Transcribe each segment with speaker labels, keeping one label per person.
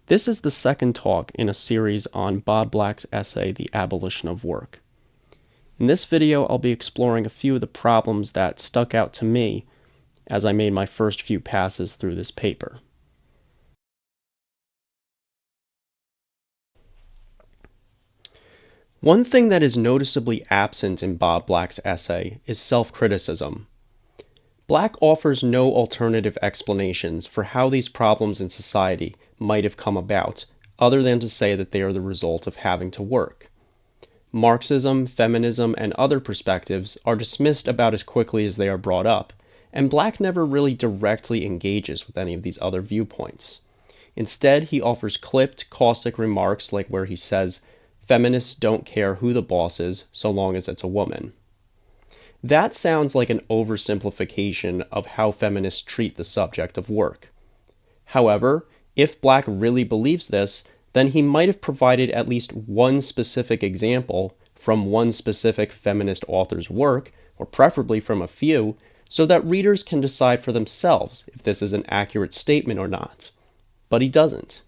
Speaker 1: This is the second talk in a series on Bob Black's essay, The Abolition of Work. In this video, I'll be exploring a few of the problems that stuck out to me as I made my first few passes through this paper. One thing that is noticeably absent in Bob Black's essay is self-criticism. Black offers no alternative explanations for how these problems in society might have come about, other than to say that they are the result of having to work. Marxism, feminism, and other perspectives are dismissed about as quickly as they are brought up, and Black never really directly engages with any of these other viewpoints. Instead, he offers clipped, caustic remarks like where he says, "Feminists don't care who the boss is, so long as it's a woman." That sounds like an oversimplification of how feminists treat the subject of work. However, if Black really believes this, then he might have provided at least one specific example from one specific feminist author's work, or preferably from a few, so that readers can decide for themselves if this is an accurate statement or not. But he doesn't.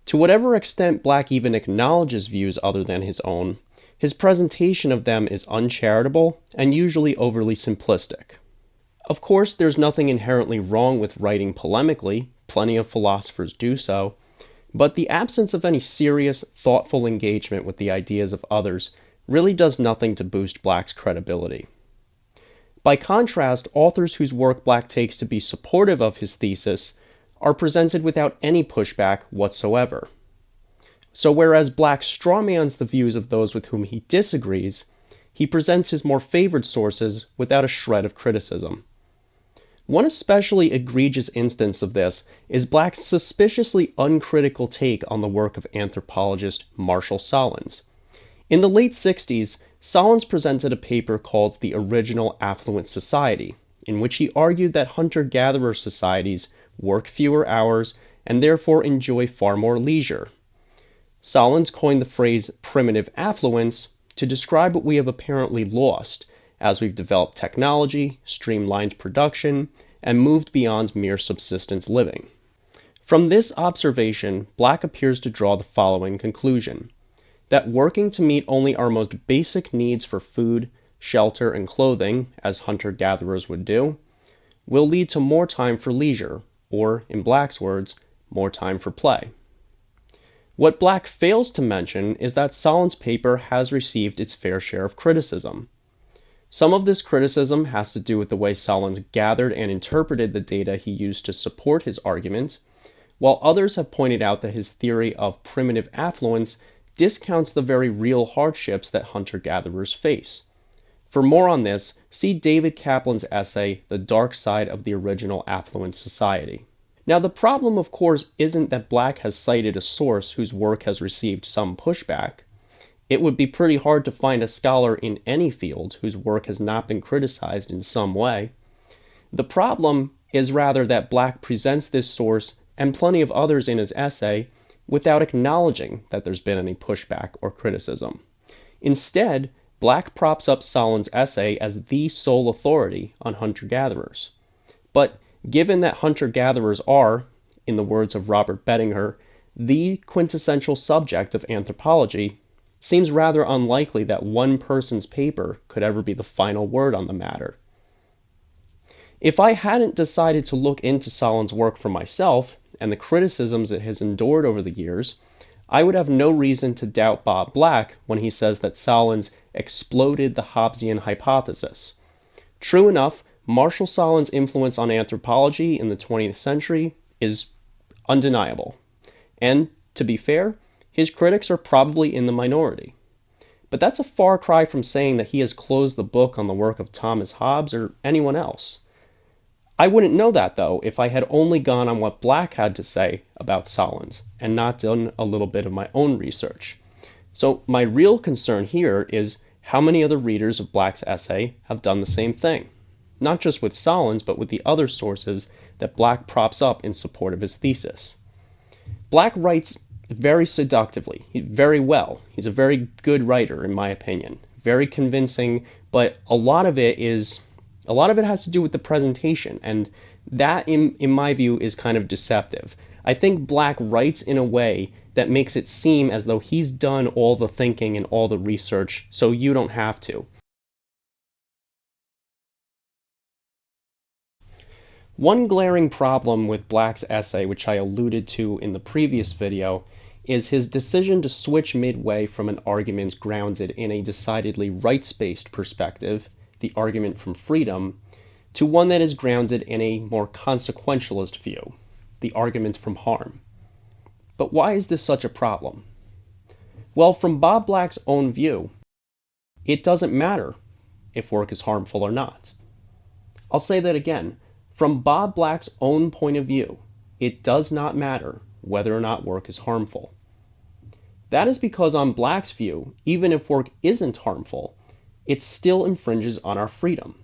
Speaker 1: To whatever extent Black even acknowledges views other than his own, his presentation of them is uncharitable and usually overly simplistic. Of course, there's nothing inherently wrong with writing polemically, plenty of philosophers do so, but the absence of any serious, thoughtful engagement with the ideas of others really does nothing to boost Black's credibility. By contrast, authors whose work Black takes to be supportive of his thesis are presented without any pushback whatsoever. So whereas Black strawmans the views of those with whom he disagrees, he presents his more favored sources without a shred of criticism. One especially egregious instance of this is Black's suspiciously uncritical take on the work of anthropologist Marshall Sahlins. In the late 60s, Sahlins presented a paper called The Original Affluent Society, in which he argued that hunter-gatherer societies work fewer hours and therefore enjoy far more leisure. Sahlins coined the phrase primitive affluence to describe what we have apparently lost as we've developed technology, streamlined production, and moved beyond mere subsistence living. From this observation, Black appears to draw the following conclusion: that working to meet only our most basic needs for food, shelter, and clothing, as hunter-gatherers would do, will lead to more time for leisure, or, in Black's words, more time for play. What Black fails to mention is that Sahlins' paper has received its fair share of criticism. Some of this criticism has to do with the way Sahlins gathered and interpreted the data he used to support his argument, while others have pointed out that his theory of primitive affluence discounts the very real hardships that hunter-gatherers face. For more on this, see David Kaplan's essay, The Dark Side of the Original Affluent Society. Now, the problem, of course, isn't that Black has cited a source whose work has received some pushback. It would be pretty hard to find a scholar in any field whose work has not been criticized in some way. The problem is rather that Black presents this source and plenty of others in his essay without acknowledging that there's been any pushback or criticism. Instead, Black props up Sahlins' essay as the sole authority on hunter-gatherers. But given that hunter-gatherers are, in the words of Robert Bettinger, the quintessential subject of anthropology, it seems rather unlikely that one person's paper could ever be the final word on the matter. If I hadn't decided to look into Sahlins' work for myself and the criticisms it has endured over the years, I would have no reason to doubt Bob Black when he says that Sahlins exploded the Hobbesian hypothesis. True enough, Marshall Sahlins' influence on anthropology in the 20th century is undeniable. And, to be fair, his critics are probably in the minority. But that's a far cry from saying that he has closed the book on the work of Thomas Hobbes or anyone else. I wouldn't know that, though, if I had only gone on what Black had to say about Sahlins and not done a little bit of my own research. So my real concern here is how many other readers of Black's essay have done the same thing, not just with Sahlins, but with the other sources that Black props up in support of his thesis. Black writes very seductively, very well. He's a very good writer, in my opinion. Very convincing, but a lot of it has to do with the presentation, and that, in my view, is kind of deceptive. I think Black writes in a way that makes it seem as though he's done all the thinking and all the research, so you don't have to. One glaring problem with Black's essay, which I alluded to in the previous video, is his decision to switch midway from an argument grounded in a decidedly rights-based perspective, the argument from freedom, to one that is grounded in a more consequentialist view, the argument from harm. But why is this such a problem? Well, from Bob Black's own view, it doesn't matter if work is harmful or not. I'll say that again. From Bob Black's own point of view, it does not matter whether or not work is harmful. That is because on Black's view, even if work isn't harmful, it still infringes on our freedom,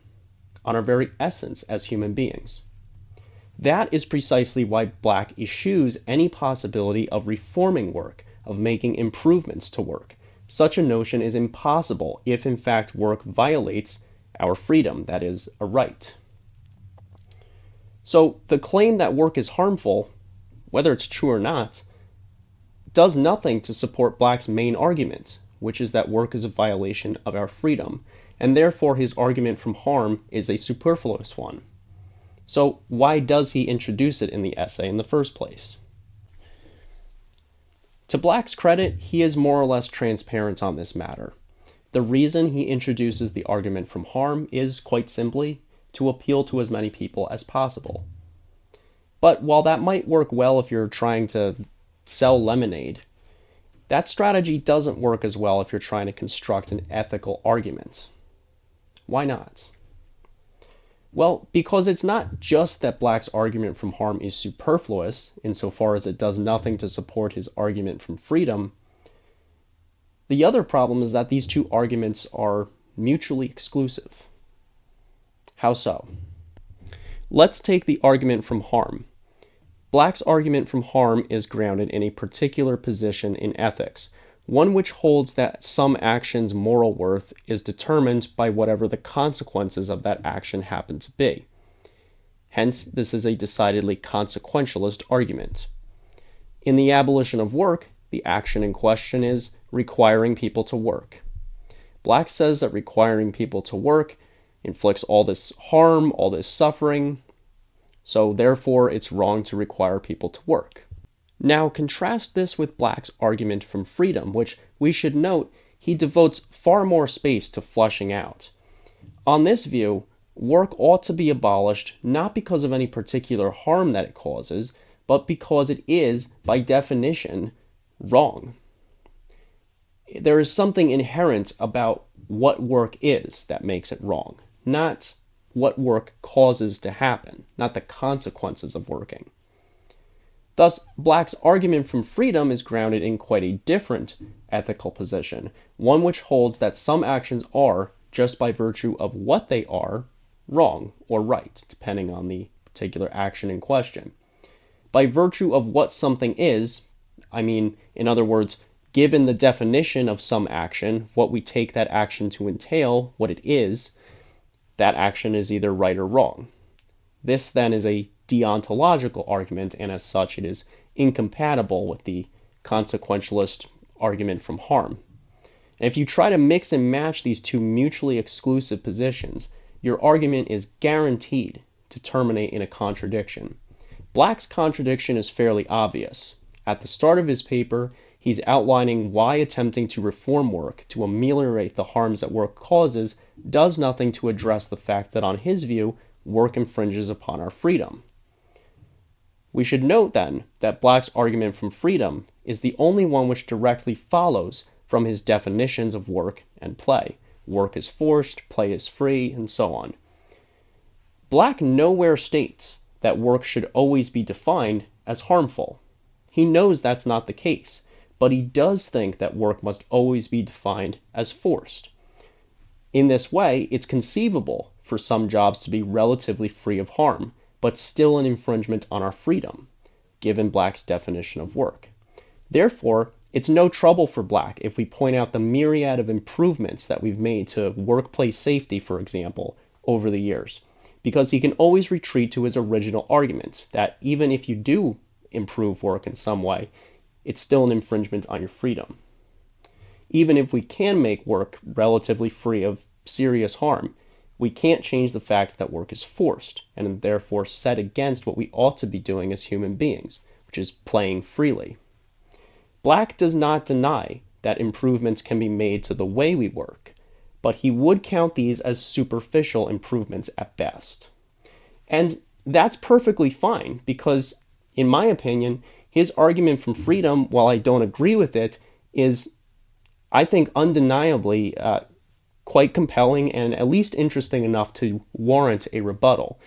Speaker 1: on our very essence as human beings. That is precisely why Black eschews any possibility of reforming work, of making improvements to work. Such a notion is impossible if in fact work violates our freedom, that is, a right. So the claim that work is harmful, whether it's true or not, does nothing to support Black's main argument, which is that work is a violation of our freedom, and therefore his argument from harm is a superfluous one. So why does he introduce it in the essay in the first place? To Black's credit, he is more or less transparent on this matter. The reason he introduces the argument from harm is, quite simply, to appeal to as many people as possible. But while that might work well if you're trying to sell lemonade, that strategy doesn't work as well if you're trying to construct an ethical argument. Why not? Well, because it's not just that Black's argument from harm is superfluous, insofar as it does nothing to support his argument from freedom. The other problem is that these two arguments are mutually exclusive. How so? Let's take the argument from harm. Black's argument from harm is grounded in a particular position in ethics, one which holds that some action's moral worth is determined by whatever the consequences of that action happen to be. Hence, this is a decidedly consequentialist argument. In the abolition of work, the action in question is requiring people to work. Black says that requiring people to work inflicts all this harm, all this suffering, so therefore it's wrong to require people to work. Now contrast this with Black's argument from freedom, which we should note he devotes far more space to fleshing out. On this view, work ought to be abolished not because of any particular harm that it causes, but because it is, by definition, wrong. There is something inherent about what work is that makes it wrong, not what work causes to happen, not the consequences of working. Thus, Black's argument from freedom is grounded in quite a different ethical position, one which holds that some actions are, just by virtue of what they are, wrong or right, depending on the particular action in question. By virtue of what something is, I mean, in other words, given the definition of some action, what we take that action to entail, what it is, that action is either right or wrong. This then is a deontological argument, and as such it is incompatible with the consequentialist argument from harm. And if you try to mix and match these two mutually exclusive positions, your argument is guaranteed to terminate in a contradiction. Black's contradiction is fairly obvious. At the start of his paper, he's outlining why attempting to reform work to ameliorate the harms that work causes does nothing to address the fact that, on his view, work infringes upon our freedom. We should note then that Black's argument from freedom is the only one which directly follows from his definitions of work and play. Work is forced, play is free, and so on. Black nowhere states that work should always be defined as harmful. He knows that's not the case, but he does think that work must always be defined as forced. In this way, it's conceivable for some jobs to be relatively free of harm, but still an infringement on our freedom, given Black's definition of work. Therefore, it's no trouble for Black if we point out the myriad of improvements that we've made to workplace safety, for example, over the years, because he can always retreat to his original argument that even if you do improve work in some way, it's still an infringement on your freedom. Even if we can make work relatively free of serious harm, we can't change the fact that work is forced and therefore set against what we ought to be doing as human beings, which is playing freely. Black does not deny that improvements can be made to the way we work, but he would count these as superficial improvements at best. And that's perfectly fine because, in my opinion, his argument from freedom, while I don't agree with it, is, I think, undeniably quite compelling and at least interesting enough to warrant a rebuttal.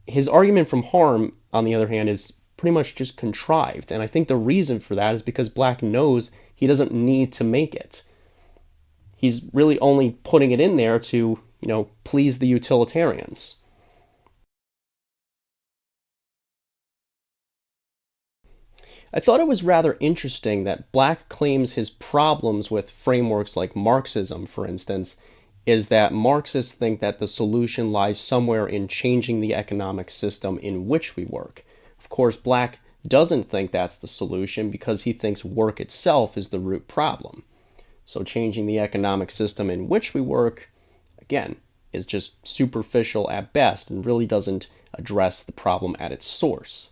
Speaker 1: His argument from harm, on the other hand, is pretty much just contrived, and I think the reason for that is because Black knows he doesn't need to make it. He's really only putting it in there to, please the utilitarians. I thought it was rather interesting that Black claims his problems with frameworks like Marxism, for instance, is that Marxists think that the solution lies somewhere in changing the economic system in which we work. Of course, Black doesn't think that's the solution because he thinks work itself is the root problem. So changing the economic system in which we work, again, is just superficial at best and really doesn't address the problem at its source.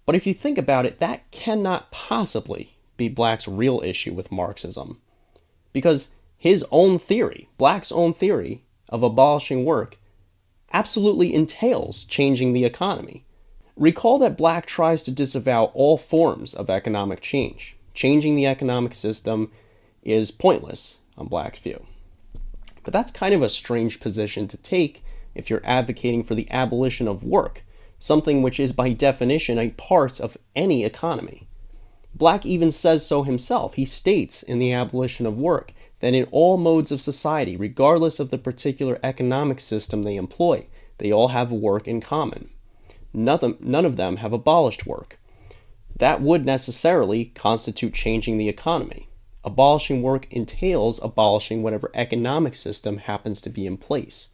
Speaker 1: But if you think about it, that cannot possibly be Black's real issue with Marxism. Because his own theory, Black's own theory of abolishing work, absolutely entails changing the economy. Recall that Black tries to disavow all forms of economic change. Changing the economic system is pointless, on Black's view. But that's kind of a strange position to take if you're advocating for the abolition of work, something which is by definition a part of any economy. Black even says so himself. He states in The Abolition of Work that in all modes of society, regardless of the particular economic system they employ, they all have work in common. None of them have abolished work. That would necessarily constitute changing the economy. Abolishing work entails abolishing whatever economic system happens to be in place.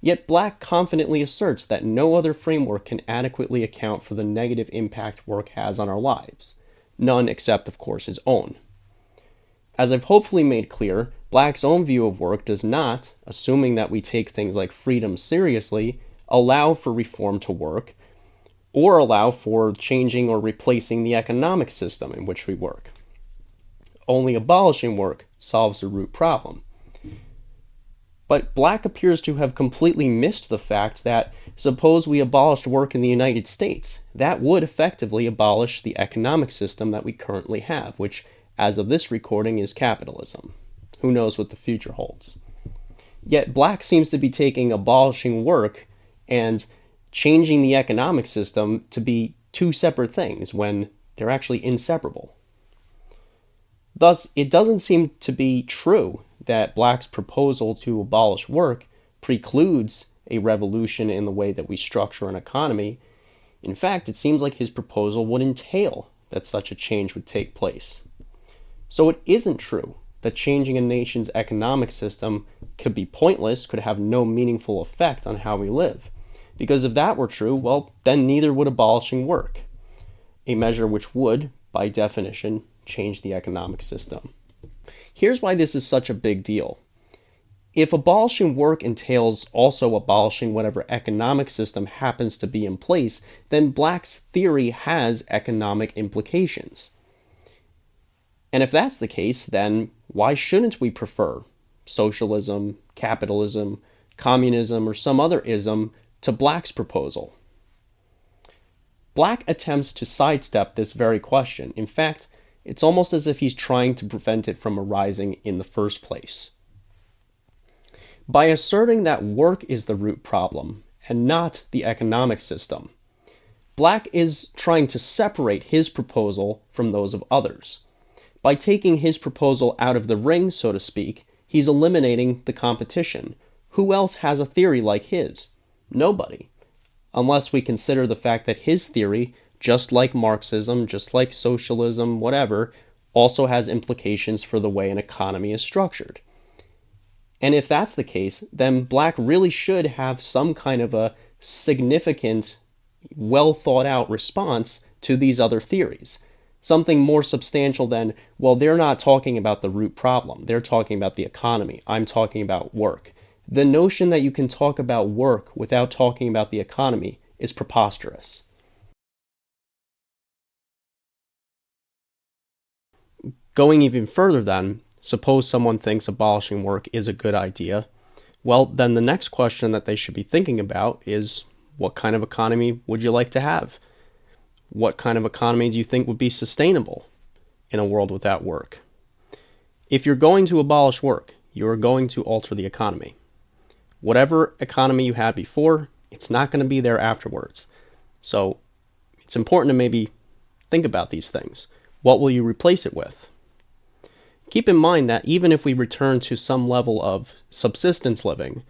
Speaker 1: Yet Black confidently asserts that no other framework can adequately account for the negative impact work has on our lives. None except, of course, his own. As I've hopefully made clear, Black's own view of work does not, assuming that we take things like freedom seriously, allow for reform to work, or allow for changing or replacing the economic system in which we work. Only abolishing work solves the root problem. But Black appears to have completely missed the fact that, suppose we abolished work in the United States, that would effectively abolish the economic system that we currently have, which, as of this recording, is capitalism. Who knows what the future holds? Yet Black seems to be taking abolishing work and changing the economic system to be two separate things when they're actually inseparable. Thus, it doesn't seem to be true that Black's proposal to abolish work precludes a revolution in the way that we structure an economy. In fact, it seems like his proposal would entail that such a change would take place. So it isn't true that changing a nation's economic system could be pointless, could have no meaningful effect on how we live. Because if that were true, well, then neither would abolishing work, a measure which would, by definition, change the economic system. Here's why this is such a big deal. If abolishing work entails also abolishing whatever economic system happens to be in place, then Black's theory has economic implications. And if that's the case, then why shouldn't we prefer socialism, capitalism, communism, or some other ism to Black's proposal? Black attempts to sidestep this very question. In fact, it's almost as if he's trying to prevent it from arising in the first place. By asserting that work is the root problem and not the economic system, Black is trying to separate his proposal from those of others. By taking his proposal out of the ring, so to speak, he's eliminating the competition. Who else has a theory like his? Nobody. Unless we consider the fact that his theory, just like Marxism, just like socialism, whatever, also has implications for the way an economy is structured. And if that's the case, then Black really should have some kind of a significant well thought out response to these other theories. Something more substantial than, well, they're not talking about the root problem. They're talking about the economy. I'm talking about work. The notion that you can talk about work without talking about the economy is preposterous. Going even further, then, suppose someone thinks abolishing work is a good idea. Well, then the next question that they should be thinking about is, what kind of economy would you like to have? What kind of economy do you think would be sustainable in a world without work? If you're going to abolish work, you're going to alter the economy. Whatever economy you had before, it's not going to be there afterwards. So it's important to maybe think about these things. What will you replace it with? Keep in mind that even if we return to some level of subsistence living,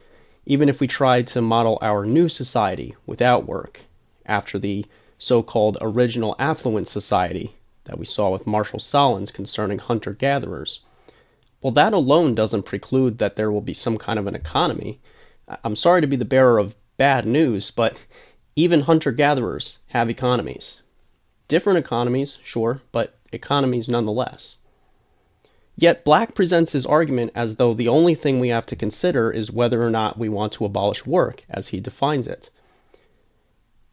Speaker 1: even if we try to model our new society without work, after the so-called original affluent society that we saw with Marshall Solins concerning hunter-gatherers, well, that alone doesn't preclude that there will be some kind of an economy. I'm sorry to be the bearer of bad news, but even hunter-gatherers have economies. Different economies, sure, but economies nonetheless. Yet Black presents his argument as though the only thing we have to consider is whether or not we want to abolish work, as he defines it.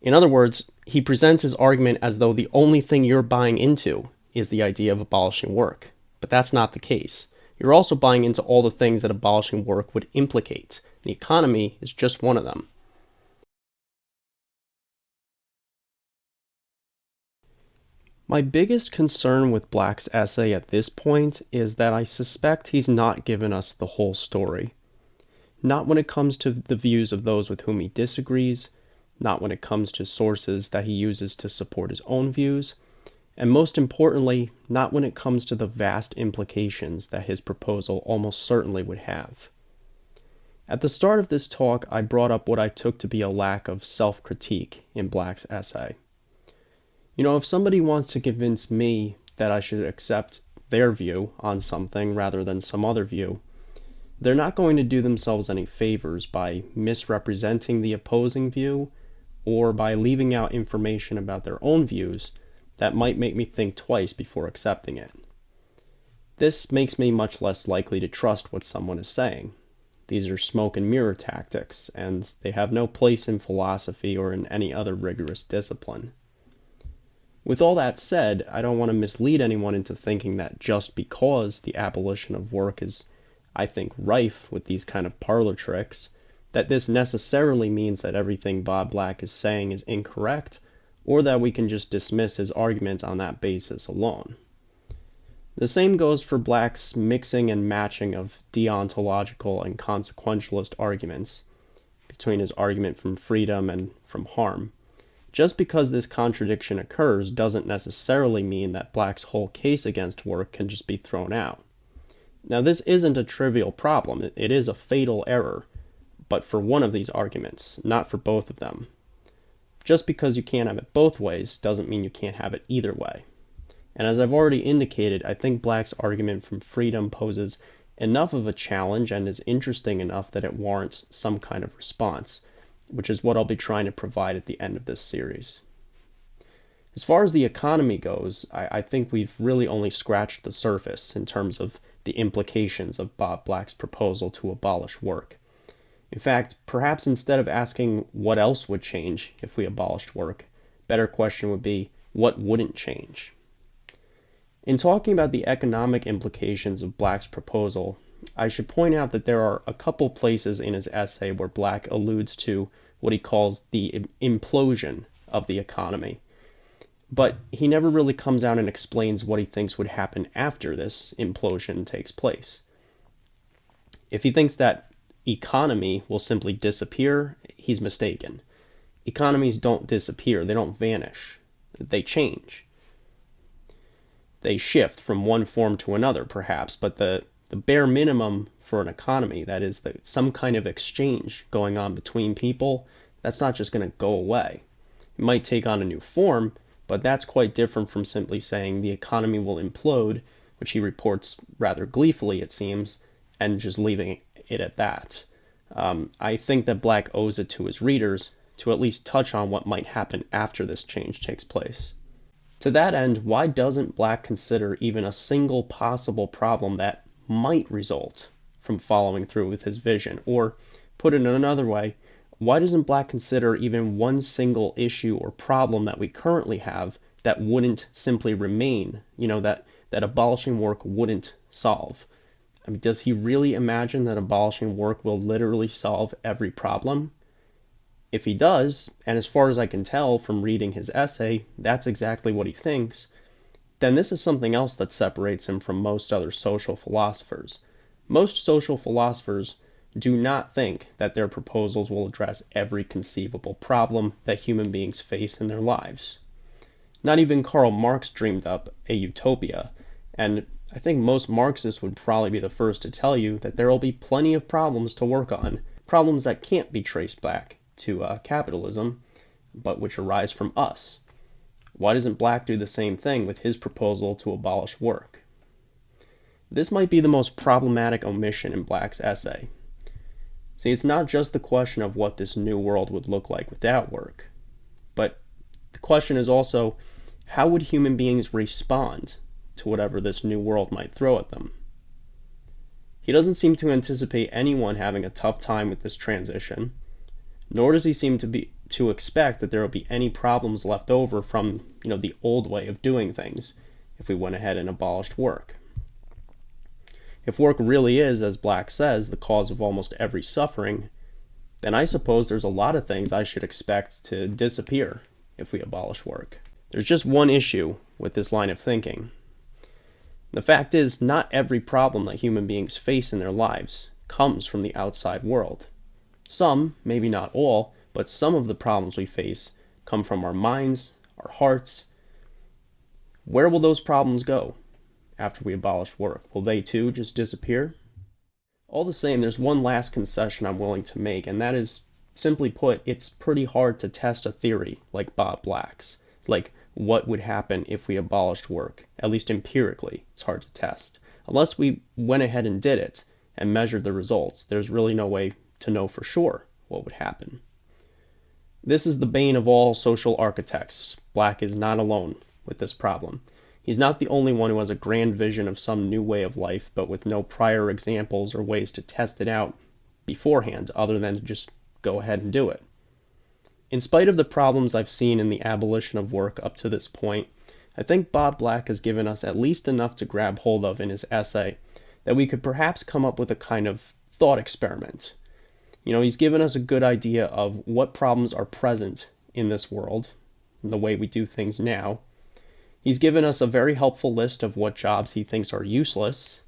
Speaker 1: In other words, he presents his argument as though the only thing you're buying into is the idea of abolishing work. But that's not the case. You're also buying into all the things that abolishing work would implicate. The economy is just one of them. My biggest concern with Black's essay at this point is that I suspect he's not given us the whole story. Not when it comes to the views of those with whom he disagrees, not when it comes to sources that he uses to support his own views, and most importantly, not when it comes to the vast implications that his proposal almost certainly would have. At the start of this talk, I brought up what I took to be a lack of self-critique in Black's essay. If somebody wants to convince me that I should accept their view on something rather than some other view, they're not going to do themselves any favors by misrepresenting the opposing view or by leaving out information about their own views that might make me think twice before accepting it. This makes me much less likely to trust what someone is saying. These are smoke and mirror tactics, and they have no place in philosophy or in any other rigorous discipline. With all that said, I don't want to mislead anyone into thinking that just because the abolition of work is, I think, rife with these kind of parlor tricks, that this necessarily means that everything Bob Black is saying is incorrect, or that we can just dismiss his argument on that basis alone. The same goes for Black's mixing and matching of deontological and consequentialist arguments between his argument from freedom and from harm. Just because this contradiction occurs doesn't necessarily mean that Black's whole case against work can just be thrown out. Now, this isn't a trivial problem. It is a fatal error, but for one of these arguments, not for both of them. Just because you can't have it both ways doesn't mean you can't have it either way. And as I've already indicated, I think Black's argument from freedom poses enough of a challenge and is interesting enough that it warrants some kind of response, which is what I'll be trying to provide at the end of this series. As far as the economy goes, I think we've really only scratched the surface in terms of the implications of Bob Black's proposal to abolish work. In fact, perhaps instead of asking what else would change if we abolished work, a better question would be, what wouldn't change? In talking about the economic implications of Black's proposal, I should point out that there are a couple places in his essay where Black alludes to what he calls the implosion of the economy. But he never really comes out and explains what he thinks would happen after this implosion takes place. If he thinks that economy will simply disappear, he's mistaken. Economies don't disappear, they don't vanish. They change. They shift from one form to another, perhaps, but the bare minimum for an economy, that is, some kind of exchange going on between people, that's not just going to go away. It might take on a new form, but that's quite different from simply saying the economy will implode, which he reports rather gleefully, it seems, and just leaving it at that. I think that Black owes it to his readers to at least touch on what might happen after this change takes place. To that end, why doesn't Black consider even a single possible problem that might result from following through with his vision? Or, put it in another way, why doesn't Black consider even one single issue or problem that we currently have that wouldn't simply remain, that abolishing work wouldn't solve? I mean, does he really imagine that abolishing work will literally solve every problem? If he does, and as far as I can tell from reading his essay, that's exactly what he thinks, then this is something else that separates him from most other social philosophers. Most social philosophers do not think that their proposals will address every conceivable problem that human beings face in their lives. Not even Karl Marx dreamed up a utopia, and I think most Marxists would probably be the first to tell you that there will be plenty of problems to work on, problems that can't be traced back to capitalism, but which arise from us. Why doesn't Black do the same thing with his proposal to abolish work? This might be the most problematic omission in Black's essay. See, it's not just the question of what this new world would look like without work, but the question is also, how would human beings respond to whatever this new world might throw at them? He doesn't seem to anticipate anyone having a tough time with this transition, nor does he seem to expect that there will be any problems left over from, the old way of doing things if we went ahead and abolished work. If work really is, as Black says, the cause of almost every suffering, then I suppose there's a lot of things I should expect to disappear if we abolish work. There's just one issue with this line of thinking. The fact is, not every problem that human beings face in their lives comes from the outside world. Some, maybe not all, but some of the problems we face come from our minds, our hearts. Where will those problems go after we abolish work? Will they too just disappear? All the same, there's one last concession I'm willing to make, and that is, simply put, it's pretty hard to test a theory like Bob Black's. Like, what would happen if we abolished work? At least empirically, it's hard to test. Unless we went ahead and did it and measured the results, there's really no way to know for sure what would happen. This is the bane of all social architects. Black is not alone with this problem. He's not the only one who has a grand vision of some new way of life, but with no prior examples or ways to test it out beforehand other than to just go ahead and do it. In spite of the problems I've seen in the abolition of work up to this point, I think Bob Black has given us at least enough to grab hold of in his essay that we could perhaps come up with a kind of thought experiment. He's given us a good idea of what problems are present in this world, in the way we do things now. He's given us a very helpful list of what jobs he thinks are useless,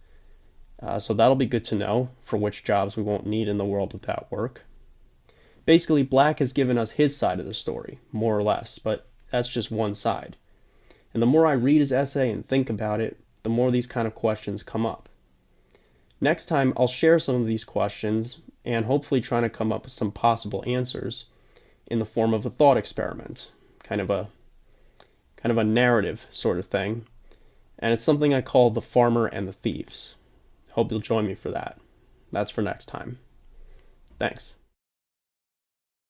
Speaker 1: so that'll be good to know for which jobs we won't need in the world without work. Basically, Black has given us his side of the story, more or less, but that's just one side. And the more I read his essay and think about it, the more these kind of questions come up. Next time, I'll share some of these questions and hopefully try to come up with some possible answers in the form of a thought experiment, kind of a narrative sort of thing. And it's something I call The Farmer and the Thieves. Hope you'll join me for that. That's for next time. Thanks.